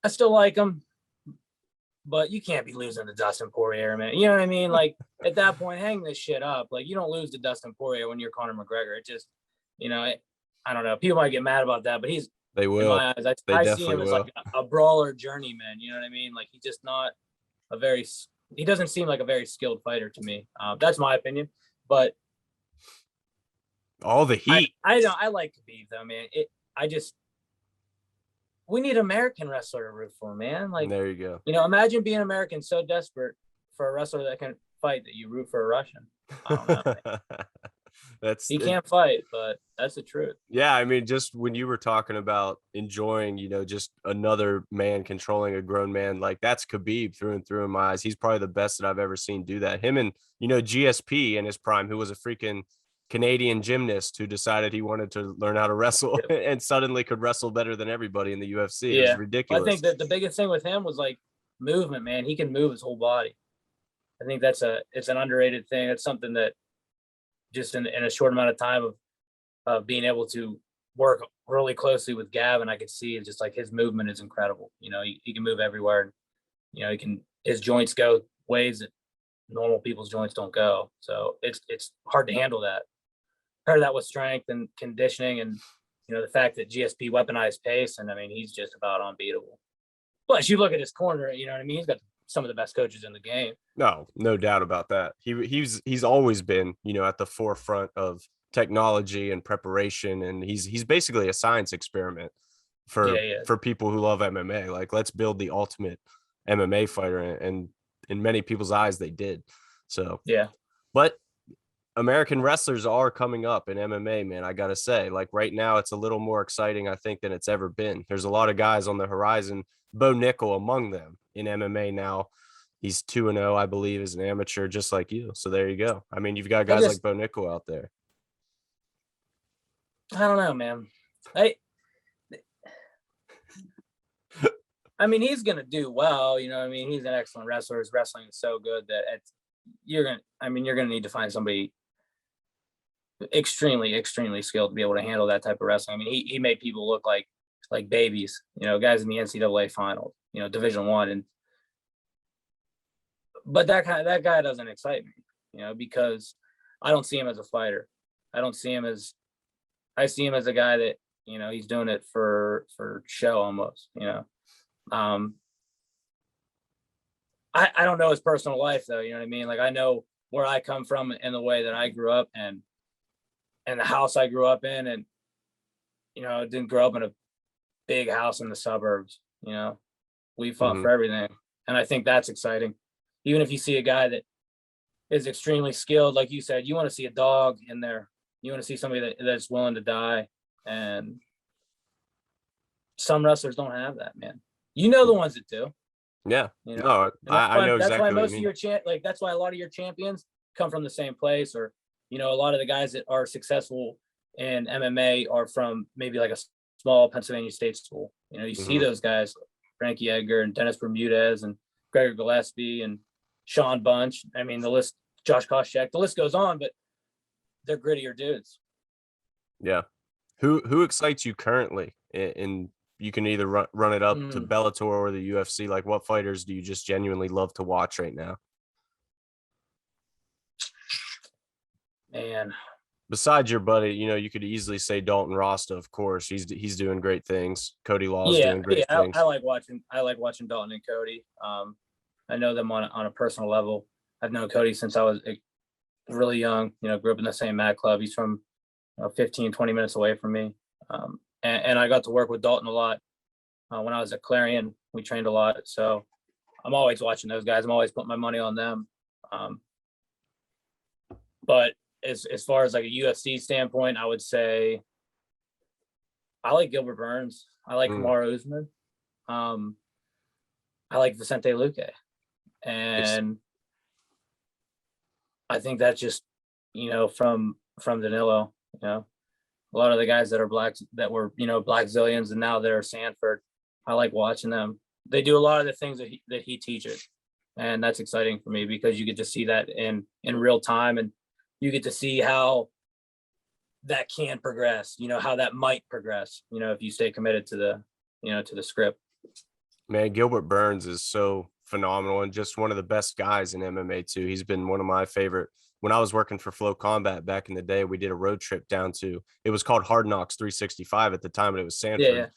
I still like him, but you can't be losing to Dustin Poirier, man. You know what I mean? Like, at that point, hang this shit up. Like, you don't lose to Dustin Poirier when you're Conor McGregor. It just, I don't know. People might get mad about that, but they will. In my eyes, I see him as like a brawler journeyman. You know what I mean? Like, he's just not he doesn't seem like a very skilled fighter to me. That's my opinion, but all the heat. I like Khabib though, man. We need American wrestler to root for, man. Like, there you go. Imagine being American so desperate for a wrestler that can fight that you root for a Russian. I don't know. He can't fight, but that's the truth. Yeah, I mean, just when you were talking about enjoying, just another man controlling a grown man, like, that's Khabib through and through in my eyes. He's probably the best that I've ever seen do that. Him and, GSP in his prime, who was a freaking Canadian gymnast who decided he wanted to learn how to wrestle and suddenly could wrestle better than everybody in the UFC. Yeah. It was ridiculous. I think that the biggest thing with him was like movement, man. He can move his whole body. I think it's an underrated thing. It's something that just in a short amount of time of being able to work really closely with Gavin, I could see it's just like his movement is incredible. He can move everywhere. His joints go ways that normal people's joints don't go. So it's hard to handle that. Pair that with strength and conditioning and, the fact that GSP weaponized pace. And I mean, he's just about unbeatable. Plus, you look at his corner, you know what I mean? He's got some of the best coaches in the game. No doubt about that. He's always been, at the forefront of technology and preparation. And he's basically a science experiment for people who love MMA. Like, let's build the ultimate MMA fighter. And in many people's eyes, they did. So, yeah. But American wrestlers are coming up in MMA, man. I got to say, like, right now, it's a little more exciting, I think, than it's ever been. There's a lot of guys on the horizon, Bo Nickel among them in MMA now. He's 2-0, I believe, as an amateur, just like you. So there you go. I mean, you've got guys like Bo Nickel out there. I don't know, man. I mean, he's going to do well. You know what I mean? He's an excellent wrestler. His wrestling is so good that you're going to need to find somebody extremely, extremely skilled to be able to handle that type of wrestling. I mean, he made people look like babies, guys in the NCAA final, Division I. But that guy doesn't excite me, because I don't see him as a fighter. I see him as a guy that, he's doing it for show almost, I don't know his personal life though. You know what I mean? Like, I know where I come from and the way that I grew up and the house I grew up in. And didn't grow up in a big house in the suburbs. We fought Mhm. for everything. And I think that's exciting. Even if you see a guy that is extremely skilled, like you said, you want to see a dog in there. You want to see somebody that's willing to die. And some wrestlers don't have that, man. The ones that do. Yeah. You know, No, and I know that's why exactly what you most of mean. your that's why a lot of your champions come from the same place, or a lot of the guys that are successful in MMA are from maybe like a small Pennsylvania state school. You see Mhm. those guys, Frankie Edgar and Dennis Bermudez and Gregor Gillespie and Sean Bunch. I mean, the list, Josh Koscheck, the list goes on, but they're grittier dudes. Yeah. Who excites you currently? And you can either run it up to Bellator or the UFC. Like, what fighters do you just genuinely love to watch right now? Man, Besides your buddy, you could easily say Dalton Rasta, of course. He's doing great things. Cody Law's doing great I things. like watching Dalton and Cody. I know them on a personal level. I've known Cody since I was really young. Grew up in the same mat club. He's from 15, 20 minutes away from me. And I got to work with Dalton a lot when I was at Clarion. We trained a lot, so I'm always watching those guys. I'm always putting my money on them. But as far as like a UFC standpoint, I would say I like Gilbert Burns. I like Kamaru Usman. I like Vicente Luque. And I think that's just, from Danilo, a lot of the guys that are blacks that were, Black Zillions and now they're Sanford. I like watching them. They do a lot of the things that he teaches. And that's exciting for me because you get to see that in real time, and you get to see how that can progress, how that might progress, if you stay committed to the script. Man, Gilbert Burns is so phenomenal and just one of the best guys in MMA too. He's been one of my favorite. When I was working for Flow Combat back in the day, we did a road trip down to, it was called Hard Knocks 365 at the time, but it was Sanford. Yeah.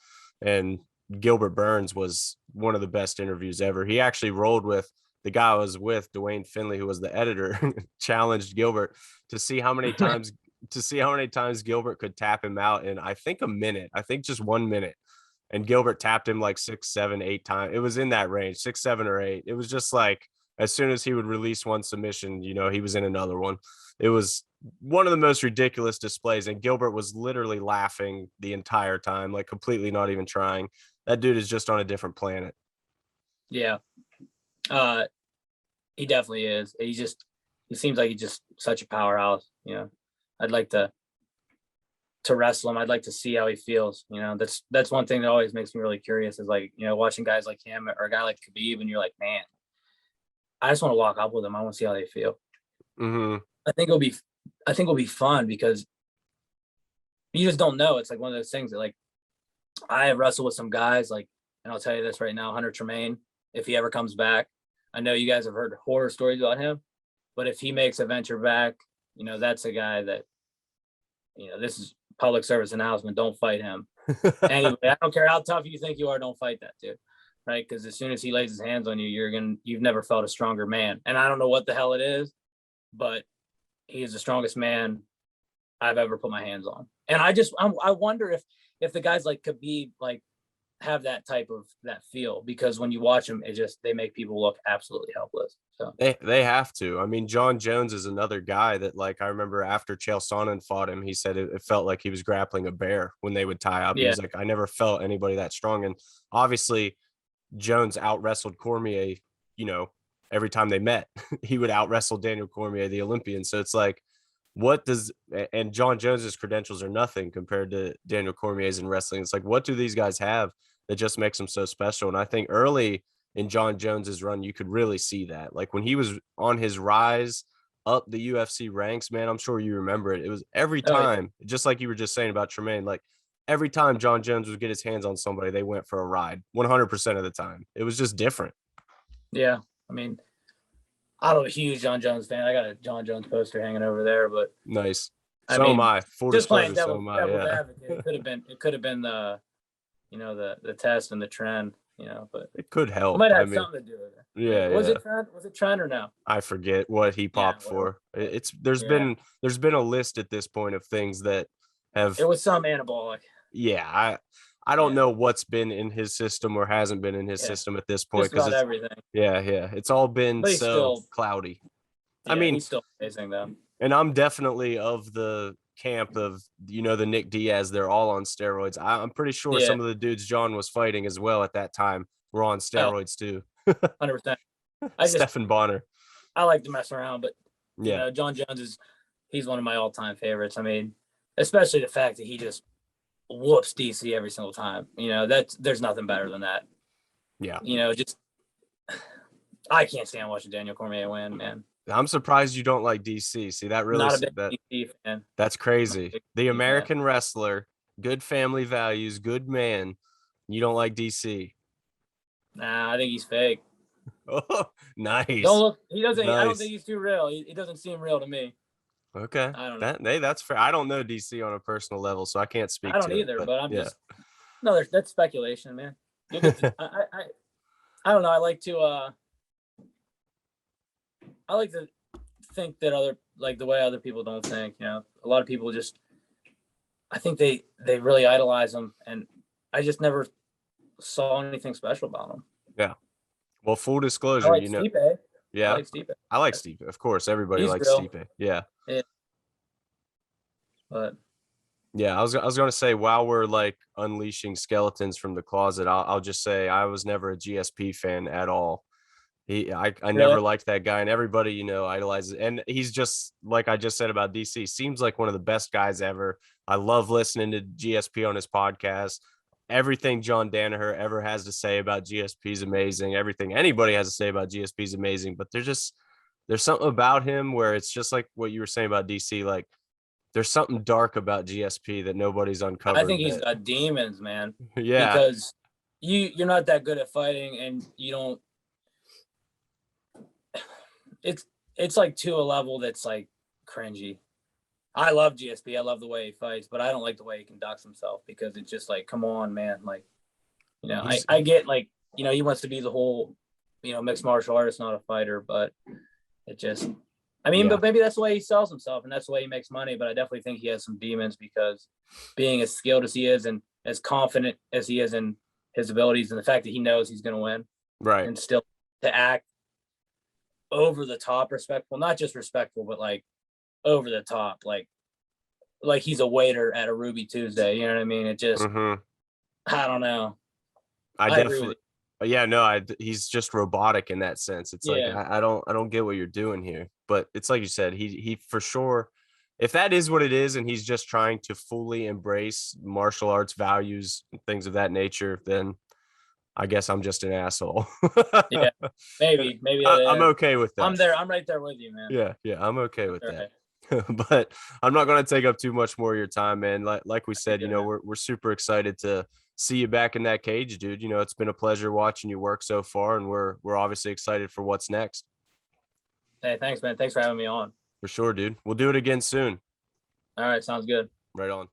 And Gilbert Burns was one of the best interviews ever. He actually rolled with the guy I was with, Dwayne Finley, who was the editor, challenged Gilbert to see how many times Gilbert could tap him out in, I think, a minute. I think just 1 minute. And Gilbert tapped him like 6, 7, 8 times. It was in that range, 6, 7, or 8. It was just like as soon as he would release one submission, he was in another one. It was one of the most ridiculous displays. And Gilbert was literally laughing the entire time, like completely not even trying. That dude is just on a different planet. Yeah. He definitely is. He seems like he's just such a powerhouse. I'd like to wrestle him. I'd like to see how he feels. That's one thing that always makes me really curious is like, watching guys like him or a guy like Khabib, and you're like, man, I just want to walk up with them. I want to see how they feel. Mm-hmm. I think it'll be fun because you just don't know. It's like one of those things that, like, I have wrestled with some guys, like, and I'll tell you this right now, Hunter Tremaine, if he ever comes back, I know you guys have heard horror stories about him, but if he makes a venture back, that's a guy that, this is public service announcement. Don't fight him. Anyway, I don't care how tough you think you are. Don't fight that dude. Right. Because as soon as he lays his hands on you, you've never felt a stronger man. And I don't know what the hell it is, but he is the strongest man I've ever put my hands on. And I wonder if the guys like Khabib, like, have that type of that feel, because when you watch them, they make people look absolutely helpless. So they have to. I mean, John Jones is another guy that, like, I remember after Chael Sonnen fought him, he said it felt like he was grappling a bear when they would tie up. yeah, He was like, I never felt anybody that strong. And obviously Jones out wrestled Cormier, every time they met. He would out wrestle Daniel Cormier, the Olympian. So it's like, and John Jones's credentials are nothing compared to Daniel Cormier's in wrestling. It's like, what do these guys have that just makes them so special? And I think early in John Jones's run, you could really see that. Like when he was on his rise up the UFC ranks, man, I'm sure you remember it. It was every time, just like you were just saying about Tremaine, like every time John Jones would get his hands on somebody, they went for a ride 100% of the time. It was just different. Yeah. I mean, I'm a huge John Jones fan. I got a John Jones poster hanging over there, but nice. I mean, am I. Full just playing disclosure, devil's yeah. advocate. It could have been the, the test and the trend, but it could help. it might have something to do with it. Yeah. Was it trend? Was it trend or no? I forget what he popped for. There's been a list at this point of things that have. It was some anabolic. yeah, I don't know what's been in his system or hasn't been in his system at this point, just because about it's everything. yeah, it's all been But he's so still cloudy. I Yeah, mean, he's still amazing though. and I'm definitely of the camp of, the Nick Diaz, they're all on steroids. I'm pretty sure Yeah. some of the dudes John was fighting as well at that time were on steroids too. 100%. Stephen Bonner. I like to mess around, but Yeah. John Jones he's one of my all-time favorites. I mean, especially the fact that he just whoops DC every single time. There's nothing better than that. Yeah. Just I can't stand watching Daniel Cormier win, man. I'm surprised you don't like DC. See, that really Not a big DC fan. That's crazy. The American wrestler, good family values, good man. You don't like DC. Nah, I think he's fake. Oh, nice. Don't look. He doesn't. Nice. I don't think he's too real. He doesn't seem real to me. Okay. I don't know. That's fair. I don't know DC on a personal level, so I can't speak. I don't to either, it, but I'm just. No, that's speculation, man. I don't know. I like to think that the way other people don't think. A lot of people just. I think they really idolize him, and I just never saw anything special about him. Yeah. Well, full disclosure, Stipe. Yeah. I like Stipe. I like Stipe. Of course, everybody likes real. Stipe. Yeah. But yeah, I was going to say, while we're like unleashing skeletons from the closet, I'll just say I was never a GSP fan at all. I never liked that guy, and everybody, idolizes. And he's just, like I just said about DC, seems like one of the best guys ever. I love listening to GSP on his podcast. Everything John Danaher ever has to say about GSP is amazing. Everything anybody has to say about GSP is amazing. But there's something about him where it's just like what you were saying about DC. Like, there's something dark about GSP that nobody's uncovered. I think he's got demons, man. Yeah. Because you're not that good at fighting, and you don't. It's like to a level that's like cringy. I love GSP. I love the way he fights, but I don't like the way he conducts himself, because it's just like, come on, man. Like, I get like, he wants to be the whole, mixed martial artist, not a fighter, but it just, but maybe that's the way he sells himself, and that's the way he makes money. But I definitely think he has some demons, because being as skilled as he is and as confident as he is in his abilities, and the fact that he knows he's going to win, right, and still to act over the top respectful, not just respectful, but like over the top, like he's a waiter at a Ruby Tuesday. You know what I mean? It just, I don't know. I definitely, he's just robotic in that sense. It's like, I don't get what you're doing here. But it's like you said, he for sure, if that is what it is, and he's just trying to fully embrace martial arts values and things of that nature, then I guess I'm just an asshole. Yeah, maybe. I'm okay with that. I'm right there with you, man. Yeah, I'm okay with that. But I'm not going to take up too much more of your time, man. Like we said, we're super excited to see you back in that cage, dude. It's been a pleasure watching you work so far, and we're obviously excited for what's next. Hey, thanks, man. Thanks for having me on. For sure, dude. We'll do it again soon. All right, sounds good. Right on.